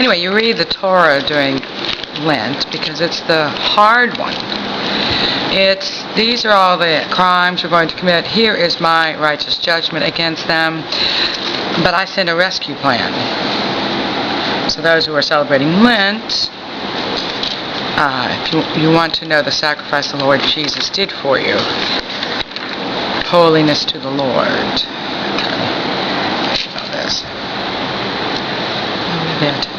Anyway, you read the Torah during Lent because it's the hard one. These are all the crimes we're going to commit. Here is my righteous judgment against them. But I send a rescue plan. So those who are celebrating Lent, if you want to know the sacrifice the Lord Jesus did for you, holiness to the Lord. Okay. I should know this. Oh, maybe I didn't.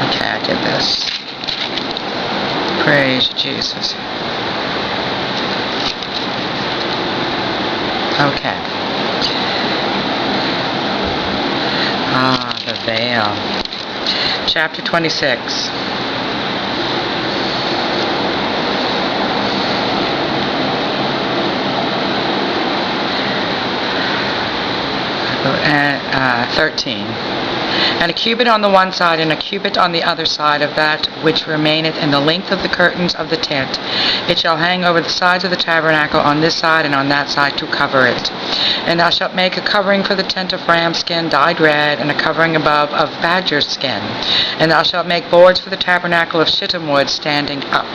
Okay, I did this. Praise Jesus. Okay. The veil. Chapter 26. And 13. And a cubit on the one side, and a cubit on the other side of that which remaineth in the length of the curtains of the tent. It shall hang over the sides of the tabernacle on this side and on that side to cover it. And thou shalt make a covering for the tent of ram skin dyed red, and a covering above of badger skin. And thou shalt make boards for the tabernacle of shittim wood standing up.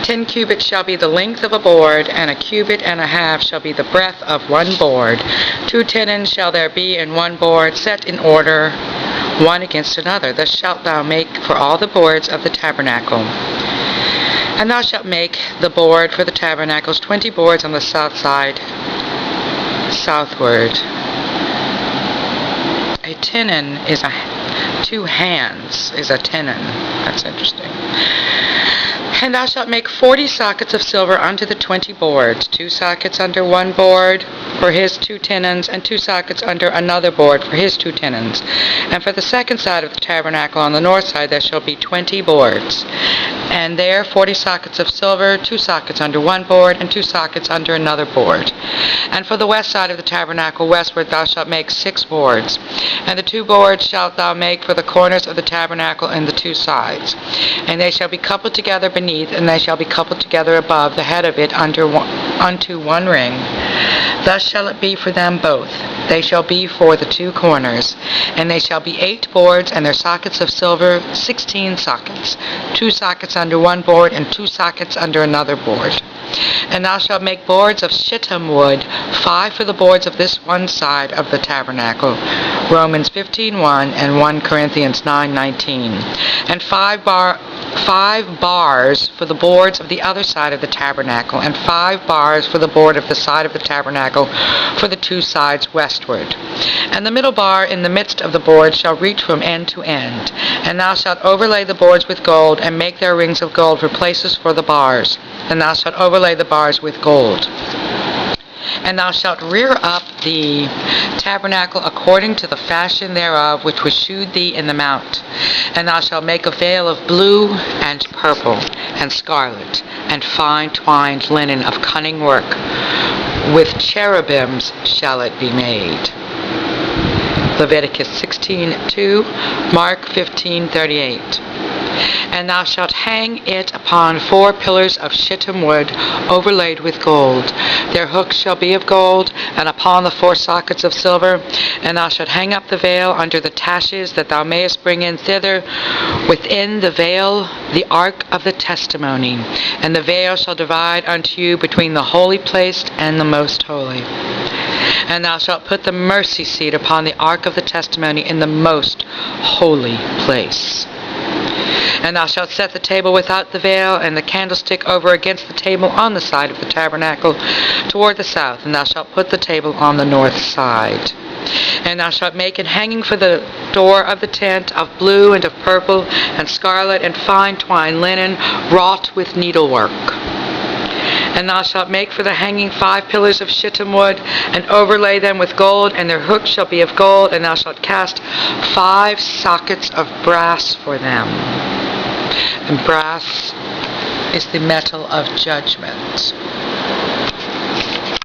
10 cubits shall be the length of a board, and a cubit and a half shall be the breadth of one board. 2 tenons shall there be in one board, set in order, one against another. Thus shalt thou make for all the boards of the tabernacle. And thou shalt make the board for the tabernacles 20 boards on the south side, southward. A tenon is 2 hands is a tenon. That's interesting. And thou shalt make 40 sockets of silver unto the 20 boards, 2 sockets under one board for his 2 tenons, and 2 sockets under another board for his 2 tenons. And for the second side of the tabernacle on the north side there shall be 20 boards, and there 40 sockets of silver, 2 sockets under one board, and 2 sockets under another board. And for the west side of the tabernacle westward thou shalt make 6 boards, and the 2 boards shalt thou make for the corners of the tabernacle in the 2 sides, and they shall be coupled together beneath, and they shall be coupled together above the head of it unto one ring. Thus shall it be for them both. They shall be for the 2 corners, and they shall be 8 boards, and their sockets of silver 16 sockets, 2 sockets under one board, and 2 sockets under another board. And thou shalt make boards of shittim wood, 5 for the boards of this one side of the tabernacle. Romans 15:1 and 1 Corinthians 9:19. And 5 bars for the boards of the other side of the tabernacle, and 5 bars for the board of the side of the tabernacle for the 2 sides westward. And the middle bar in the midst of the board shall reach from end to end. And thou shalt overlay the boards with gold, and make their rings of gold for places for the bars. And thou shalt overlay the bars with gold. And thou shalt rear up the tabernacle according to the fashion thereof, which was shewed thee in the mount. And thou shalt make a veil of blue and purple and scarlet and fine twined linen of cunning work. With cherubims shall it be made. Leviticus 16:2, Mark 15:38. And thou shalt hang it upon 4 pillars of shittim wood, overlaid with gold. Their hooks shall be of gold, and upon the 4 sockets of silver. And thou shalt hang up the veil under the taches, that thou mayest bring in thither within the veil the ark of the testimony. And the veil shall divide unto you between the holy place and the most holy. And thou shalt put the mercy seat upon the ark of the testimony in the most holy place. And thou shalt set the table without the veil, and the candlestick over against the table on the side of the tabernacle toward the south. And thou shalt put the table on the north side. And thou shalt make an hanging for the door of the tent of blue and of purple and scarlet and fine twined linen wrought with needlework. And thou shalt make for the hanging 5 pillars of shittim wood, and overlay them with gold, and their hooks shall be of gold, and thou shalt cast 5 sockets of brass for them. And brass is the metal of judgment.